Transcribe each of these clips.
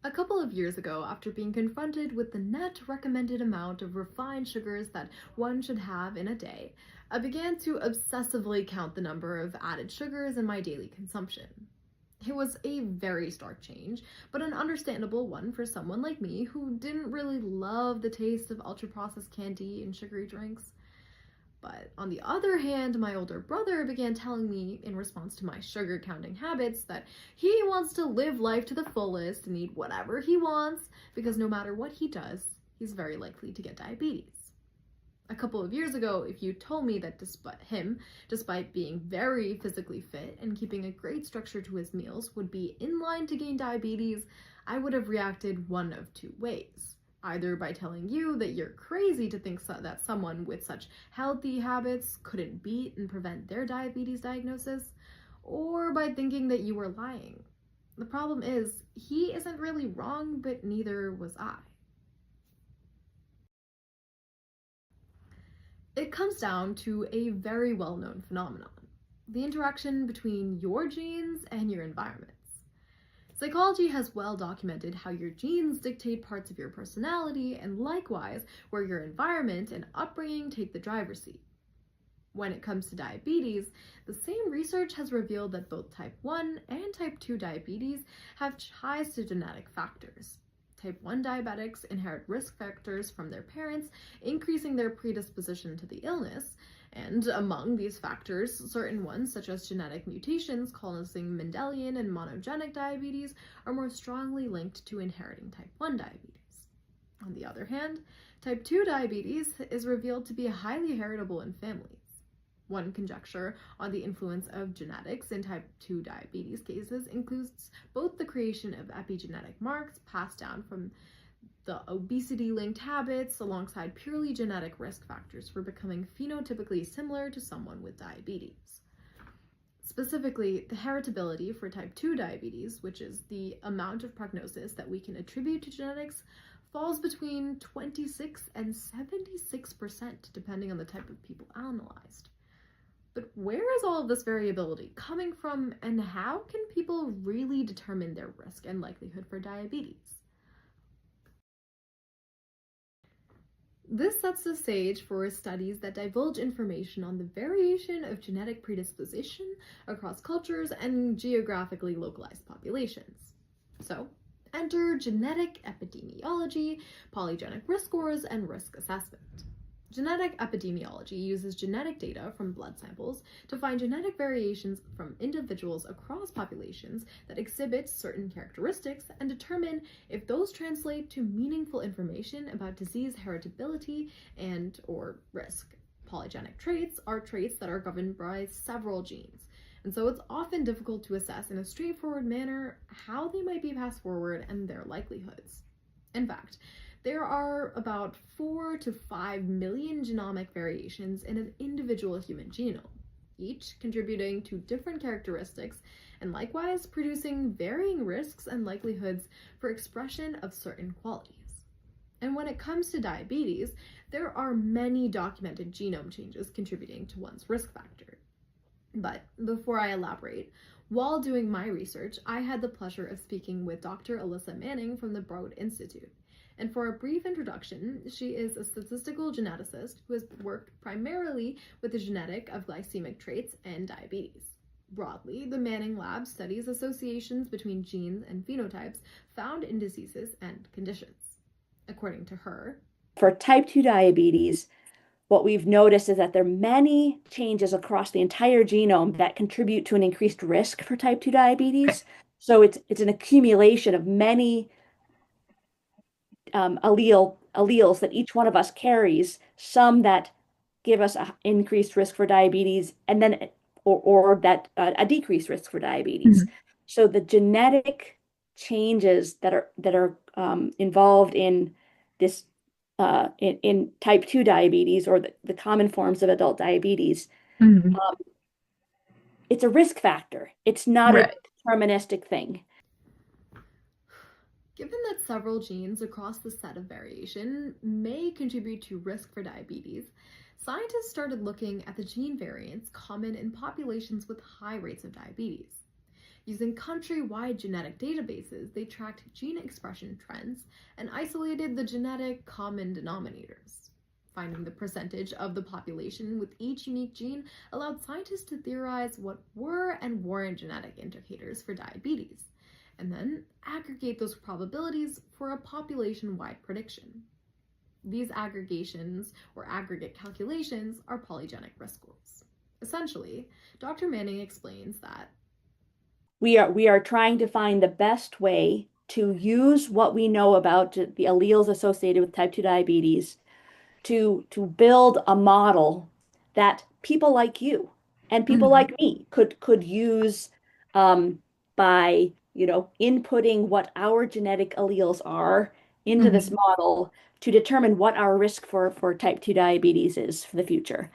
A couple of years ago, after being confronted with the net recommended amount of refined sugars that one should have in a day, I began to obsessively count the number of added sugars in my daily consumption. It was a very stark change, but an understandable one for someone like me who didn't really love the taste of ultra processed candy and sugary drinks. But on the other hand, my older brother began telling me, in response to my sugar counting habits, that he wants to live life to the fullest and eat whatever he wants because no matter what he does, he's very likely to get diabetes. A couple of years ago, if you told me that despite being very physically fit and keeping a great structure to his meals, would be in line to gain diabetes, I would have reacted one of two ways. Either by telling you that you're crazy to think that someone with such healthy habits couldn't beat and prevent their diabetes diagnosis, or by thinking that you were lying. The problem is, he isn't really wrong, but neither was I. It comes down to a very well-known phenomenon: the interaction between your genes and your environment. Psychology has well documented how your genes dictate parts of your personality, and likewise, where your environment and upbringing take the driver's seat. When it comes to diabetes, the same research has revealed that both type 1 and type 2 diabetes have ties to genetic factors. Type 1 diabetics inherit risk factors from their parents, increasing their predisposition to the illness. And among these factors, certain ones, such as genetic mutations causing Mendelian and monogenic diabetes, are more strongly linked to inheriting type 1 diabetes. On the other hand, type 2 diabetes is revealed to be highly heritable in families. One conjecture on the influence of genetics in type 2 diabetes cases includes both the creation of epigenetic marks passed down from the obesity-linked habits alongside purely genetic risk factors for becoming phenotypically similar to someone with diabetes. Specifically, the heritability for type 2 diabetes, which is the amount of prognosis that we can attribute to genetics, falls between 26 and 76% depending on the type of people analyzed. But where is all of this variability coming from, and how can people really determine their risk and likelihood for diabetes? This sets the stage for studies that divulge information on the variation of genetic predisposition across cultures and geographically localized populations. So, enter genetic epidemiology, polygenic risk scores, and risk assessment. Genetic epidemiology uses genetic data from blood samples to find genetic variations from individuals across populations that exhibit certain characteristics and determine if those translate to meaningful information about disease heritability and/or risk. Polygenic traits are traits that are governed by several genes, and so it's often difficult to assess in a straightforward manner how they might be passed forward and their likelihoods. In fact, there are about 4 to 5 million genomic variations in an individual human genome, each contributing to different characteristics and likewise producing varying risks and likelihoods for expression of certain qualities. And when it comes to diabetes, there are many documented genome changes contributing to one's risk factor. But before I elaborate, while doing my research, I had the pleasure of speaking with Dr. Alyssa Manning from the Broad Institute. And for a brief introduction, she is a statistical geneticist who has worked primarily with the genetic of glycemic traits and diabetes. Broadly, the Manning Lab studies associations between genes and phenotypes found in diseases and conditions. According to her, for type 2 diabetes, what we've noticed is that there are many changes across the entire genome that contribute to an increased risk for type 2 diabetes. So it's an accumulation of many alleles that each one of us carries, some that give us an increased risk for diabetes, and then or that a decreased risk for diabetes. Mhm. So the genetic changes that are involved in this in type 2 diabetes, or the common forms of adult diabetes, it's a risk factor. It's not a Right. deterministic thing. Given that several genes across the set of variation may contribute to risk for diabetes, scientists started looking at the gene variants common in populations with high rates of diabetes. Using countrywide genetic databases, they tracked gene expression trends and isolated the genetic common denominators. Finding the percentage of the population with each unique gene allowed scientists to theorize what were and weren't genetic indicators for diabetes, and then aggregate those probabilities for a population-wide prediction. These aggregations or aggregate calculations are polygenic risk scores. Essentially, Dr. Manning explains that we are trying to find the best way to use what we know about the alleles associated with type 2 diabetes to build a model that people like you and people like me could use by inputting what our genetic alleles are into this model to determine what our risk for type 2 diabetes is for the future.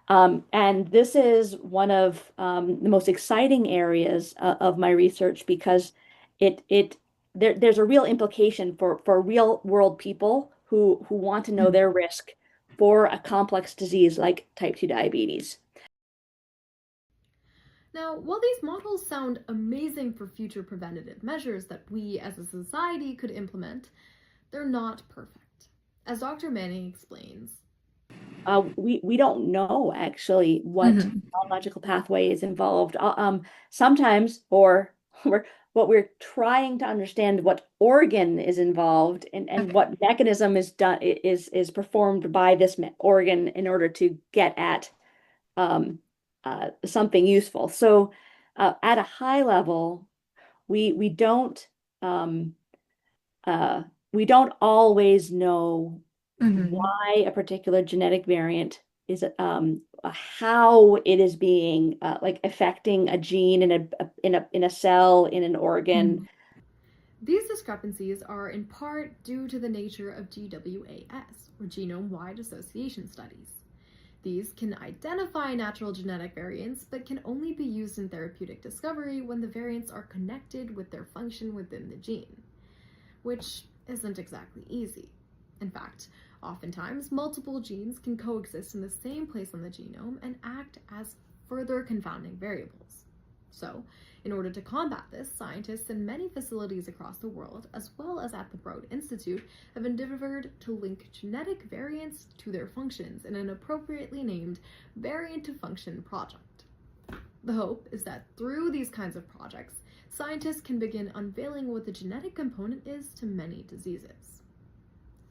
And this is one of the most exciting areas of my research because there's a real implication for real world people who want to know their risk for a complex disease like type 2 diabetes. Now, while these models sound amazing for future preventative measures that we as a society could implement, they're not perfect. As Dr. Manning explains, we don't know actually what biological pathway is involved. Sometimes, or what we're trying to understand what organ is involved and what mechanism is done is performed by this organ in order to get at something useful. So at a high level, we don't we don't always know why a particular genetic variant is how it is being like affecting a gene in a cell in an organ. These discrepancies are in part due to the nature of GWAS, or genome-wide association studies. These can identify natural genetic variants, but can only be used in therapeutic discovery when the variants are connected with their function within the gene, which isn't exactly easy. In fact, oftentimes, multiple genes can coexist in the same place on the genome and act as further confounding variables. So, in order to combat this, scientists in many facilities across the world, as well as at the Broad Institute, have endeavored to link genetic variants to their functions in an appropriately named Variant to Function project. The hope is that through these kinds of projects, scientists can begin unveiling what the genetic component is to many diseases.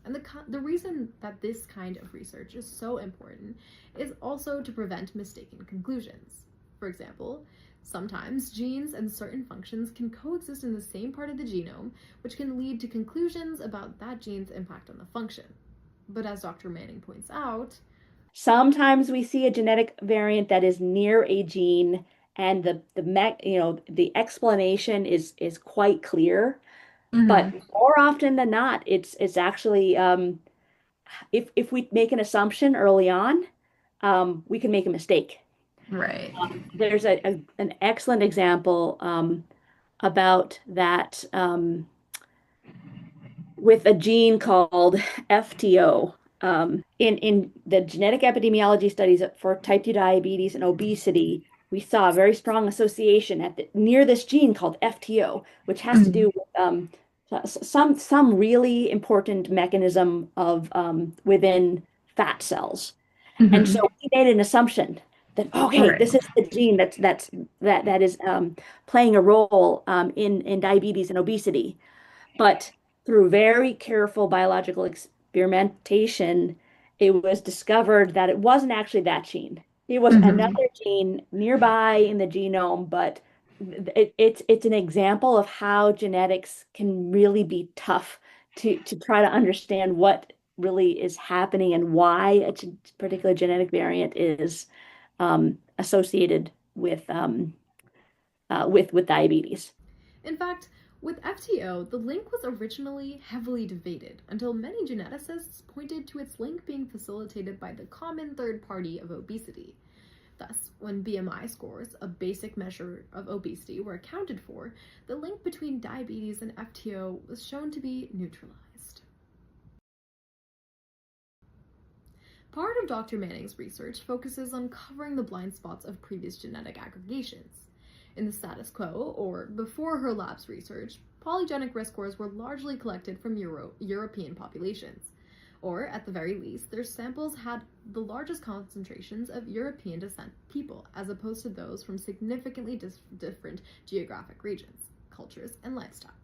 And the reason that this kind of research is so important is also to prevent mistaken conclusions. For example, sometimes genes and certain functions can coexist in the same part of the genome, which can lead to conclusions about that gene's impact on the function. But as Dr. Manning points out, sometimes we see a genetic variant that is near a gene and the explanation is quite clear. But more often than not, it's actually if we make an assumption early on, we can make a mistake. Right. There's an excellent example about that with a gene called FTO. In the genetic epidemiology studies for type 2 diabetes and obesity, we saw a very strong association near this gene called FTO, which has to do with some really important mechanism of within fat cells. And so we made an assumption that okay, this is the gene that is playing a role in diabetes and obesity. But through very careful biological experimentation, it was discovered that it wasn't actually that gene. It was another gene nearby in the genome, but it's an example of how genetics can really be tough to try to understand what really is happening and why a particular genetic variant is associated with diabetes. In fact, with FTO, the link was originally heavily debated until many geneticists pointed to its link being facilitated by the common third party of obesity. Thus, when BMI scores, a basic measure of obesity, were accounted for, the link between diabetes and FTO was shown to be neutralized. Part of Dr. Manning's research focuses on covering the blind spots of previous genetic aggregations. In the status quo, or before her lab's research, polygenic risk scores were largely collected from European populations, or at the very least, their samples had the largest concentrations of European descent people, as opposed to those from significantly different geographic regions, cultures, and lifestyles.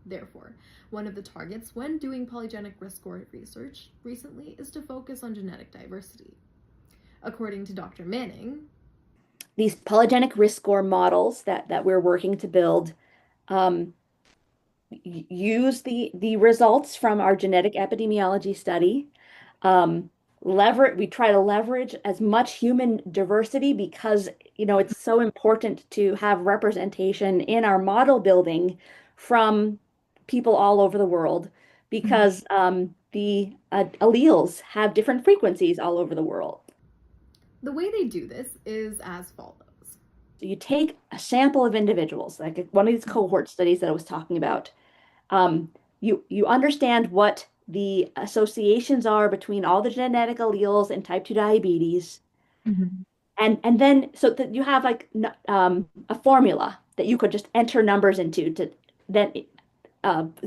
Therefore, one of the targets when doing polygenic risk score research recently is to focus on genetic diversity. According to Dr. Manning, these polygenic risk score models that we're working to build um, use the results from our genetic epidemiology study. We try to leverage as much human diversity because it's so important to have representation in our model building from people all over the world because the alleles have different frequencies all over the world. the way they do this is as follows. So you take a sample of individuals, like one of these cohort studies that I was talking about. You understand what the associations are between all the genetic alleles and type 2 diabetes. Mm-hmm. And then so that you have like a formula that you could just enter numbers into to then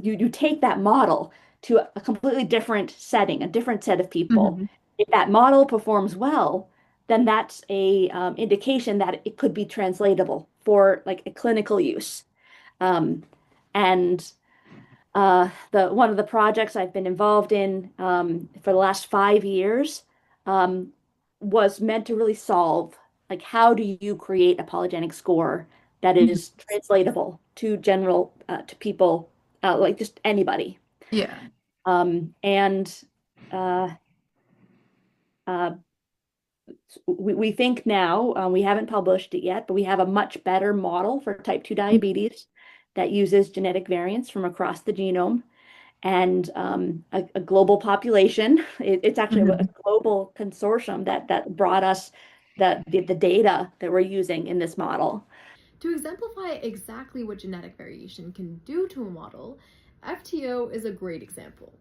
you take that model to a completely different setting, a different set of people. Mm-hmm. If that model performs well, then that's a indication that it could be translatable for like a clinical use. Um, and the one of the projects I've been involved in for the last 5 years was meant to really solve like how do you create a polygenic score that is translatable to general to people like just anybody. Yeah. And uh, uh, we think now we haven't published it yet, but we have a much better model for type 2 diabetes that uses genetic variants from across the genome and a global population. It's actually a Mm-hmm. global consortium that brought us the data that we're using in this model. To exemplify exactly what genetic variation can do to a model, FTO is a great example.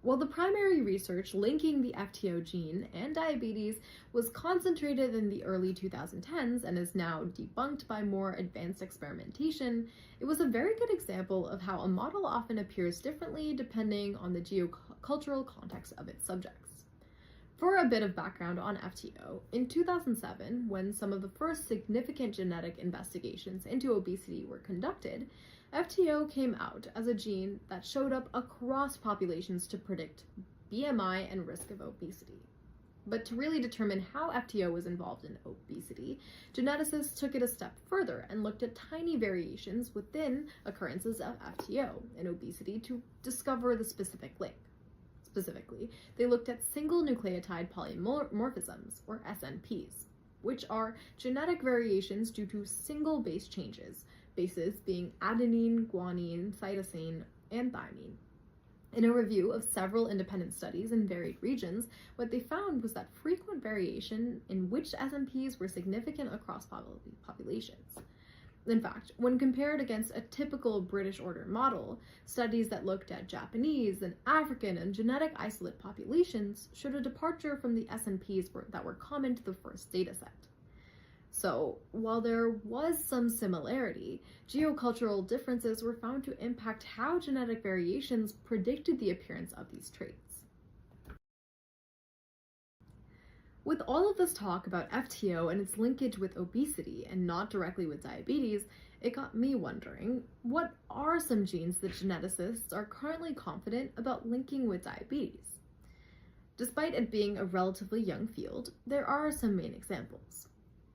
While the primary research linking the FTO gene and diabetes was concentrated in the early 2010s and is now debunked by more advanced experimentation, it was a very good example of how a model often appears differently depending on the geocultural context of its subjects. For a bit of background on FTO, in 2007, when some of the first significant genetic investigations into obesity were conducted, FTO came out as a gene that showed up across populations to predict BMI and risk of obesity. But to really determine how FTO was involved in obesity, geneticists took it a step further and looked at tiny variations within occurrences of FTO and obesity to discover the specific link. Specifically, they looked at single nucleotide polymorphisms, or SNPs, which are genetic variations due to single base changes, bases being adenine, guanine, cytosine, and thymine. In a review of several independent studies in varied regions, what they found was that frequent variation in which SNPs were significant across populations. In fact, when compared against a typical British order model, studies that looked at Japanese and African and genetic isolate populations showed a departure from the SNPs that were common to the first dataset. So, while there was some similarity, geocultural differences were found to impact how genetic variations predicted the appearance of these traits. With all of this talk about FTO and its linkage with obesity and not directly with diabetes, it got me wondering, what are some genes that geneticists are currently confident about linking with diabetes? Despite it being a relatively young field, there are some main examples.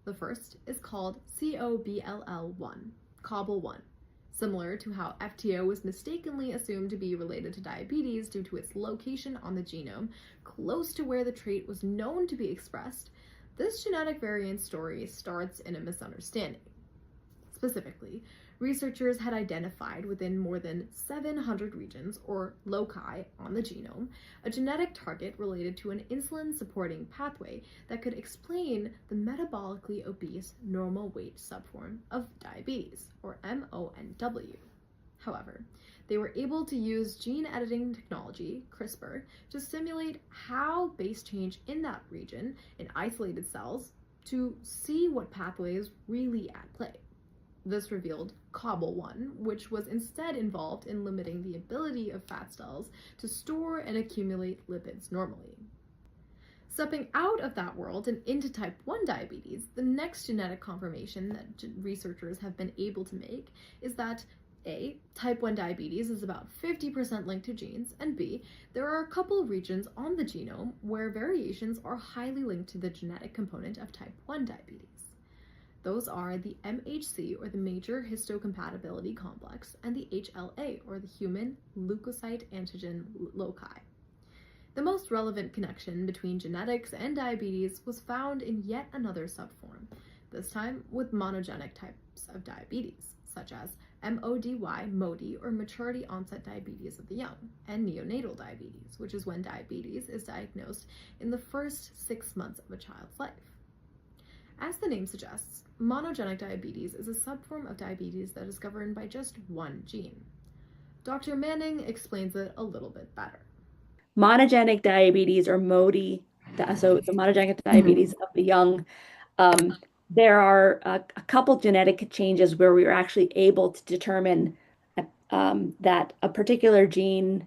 The first is called COBLL1, COBL1, similar to how FTO was mistakenly assumed to be related to diabetes due to its location on the genome close to where the trait was known to be expressed. This genetic variant story starts in a misunderstanding. Specifically, researchers had identified within more than 700 regions, or loci, on the genome, a genetic target related to an insulin-supporting pathway that could explain the metabolically obese normal weight subform of diabetes, or MONW. However, they were able to use gene editing technology, CRISPR, to simulate how base change in that region in isolated cells to see what pathway is really at play. This revealed COBBLE1, which was instead involved in limiting the ability of fat cells to store and accumulate lipids normally. Stepping out of that world and into type 1 diabetes, the next genetic confirmation that researchers have been able to make is that A, type 1 diabetes is about 50% linked to genes, and B, there are a couple of regions on the genome where variations are highly linked to the genetic component of type 1 diabetes. Those are the MHC, or the major histocompatibility complex, and the HLA, or the human leukocyte antigen loci. The most relevant connection between genetics and diabetes was found in yet another subform, this time with monogenic types of diabetes, such as MODY, or maturity onset diabetes of the young, and neonatal diabetes, which is when diabetes is diagnosed in the first 6 months of a child's life. As the name suggests, monogenic diabetes is a subform of diabetes that is governed by just one gene. Dr. Manning explains it a little bit better. Monogenic diabetes, or MODY, so the monogenic diabetes of the young, there are a couple genetic changes where we are actually able to determine that a particular gene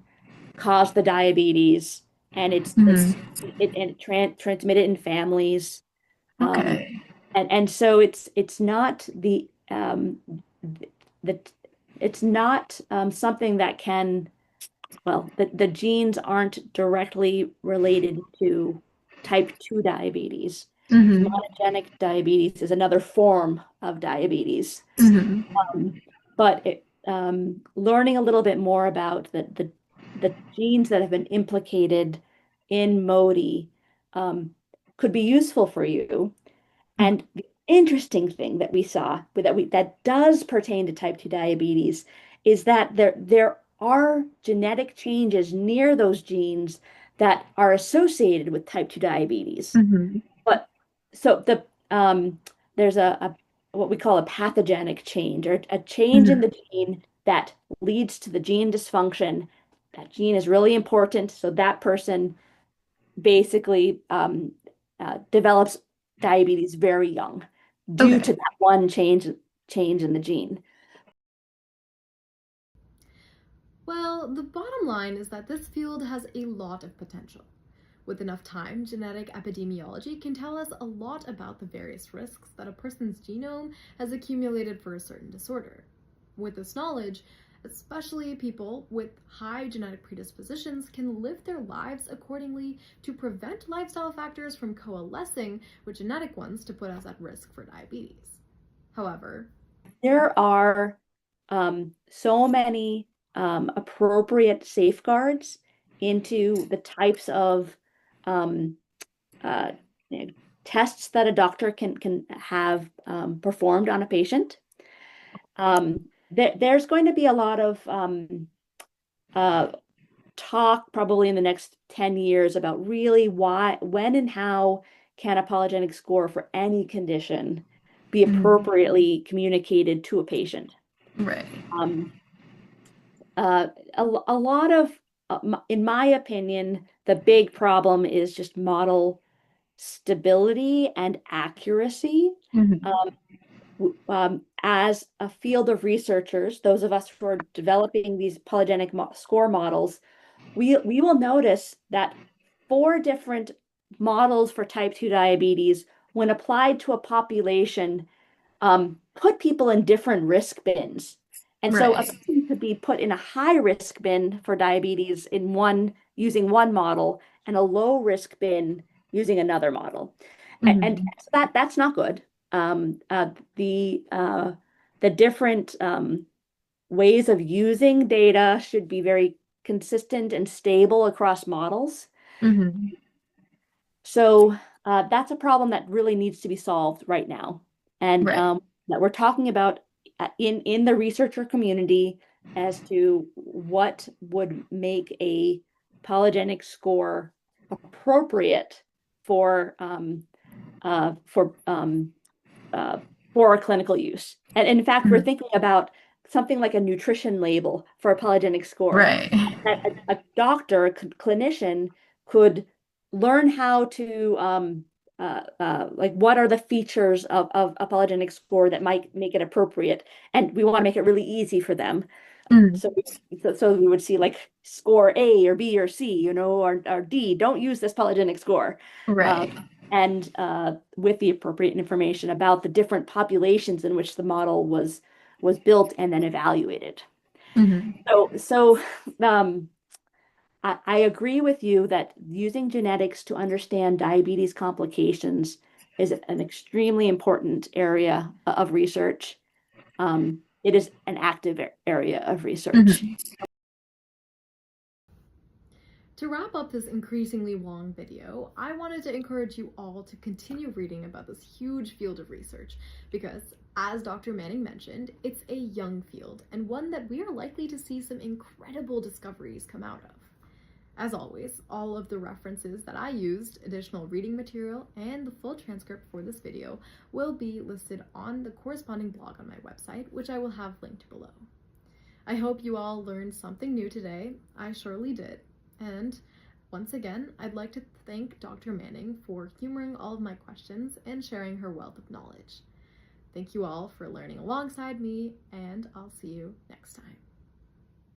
caused the diabetes, and transmitted in families. Okay. And so it's not the it's not something that can, well, the genes aren't directly related to type 2 diabetes. Monogenic diabetes is another form of diabetes. But learning a little bit more about the genes that have been implicated in MODY could be useful for you. And the interesting thing that we saw that does pertain to type 2 diabetes is that there are genetic changes near those genes that are associated with type 2 diabetes. But so there's a what we call a pathogenic change, or a change in the gene that leads to the gene dysfunction. That gene is really important, so that person basically develops diabetes very young due to that one change in the gene. Well, the bottom line is that this field has a lot of potential. With enough time, genetic epidemiology can tell us a lot about the various risks that a person's genome has accumulated for a certain disorder. With this knowledge, especially people with high genetic predispositions can live their lives accordingly to prevent lifestyle factors from coalescing with genetic ones to put us at risk for diabetes. However, there are so many appropriate safeguards into the types of tests that a doctor can have performed on a patient. There's going to be a lot of talk probably in the next 10 years about really why, when, and how can a polygenic score for any condition be appropriately communicated to a patient. Right. A lot of, in my opinion, the big problem is just model stability and accuracy. As a field of researchers, those of us who are developing these polygenic score models, we will notice that 4 different models for type 2 diabetes, when applied to a population, put people in different risk bins. And so a person could be put in a high risk bin for diabetes using one model, and a low risk bin using another model. And so that's not good. The different ways of using data should be very consistent and stable across models. So that's a problem that really needs to be solved right now, and that we're talking about in the researcher community as to what would make a polygenic score appropriate for a clinical use. And in fact, we're thinking about something like a nutrition label for a polygenic score. That a doctor, a clinician, could learn how to like what are the features of a polygenic score that might make it appropriate, and we want to make it really easy for them. Mm. So we would see like score A or B or C, or D. Don't use this polygenic score. Right. And with the appropriate information about the different populations in which the model was built and then evaluated. Hmm. So I agree with you that using genetics to understand diabetes complications is an extremely important area of research. It is an active area of research. Hmm. To wrap up this increasingly long video, I wanted to encourage you all to continue reading about this huge field of research because, as Dr. Manning mentioned, it's a young field and one that we are likely to see some incredible discoveries come out of. As always, all of the references that I used, additional reading material, and the full transcript for this video will be listed on the corresponding blog on my website, which I will have linked below. I hope you all learned something new today. I surely did. And once again, I'd like to thank Dr. Manning for humoring all of my questions and sharing her wealth of knowledge. Thank you all for learning alongside me, and I'll see you next time.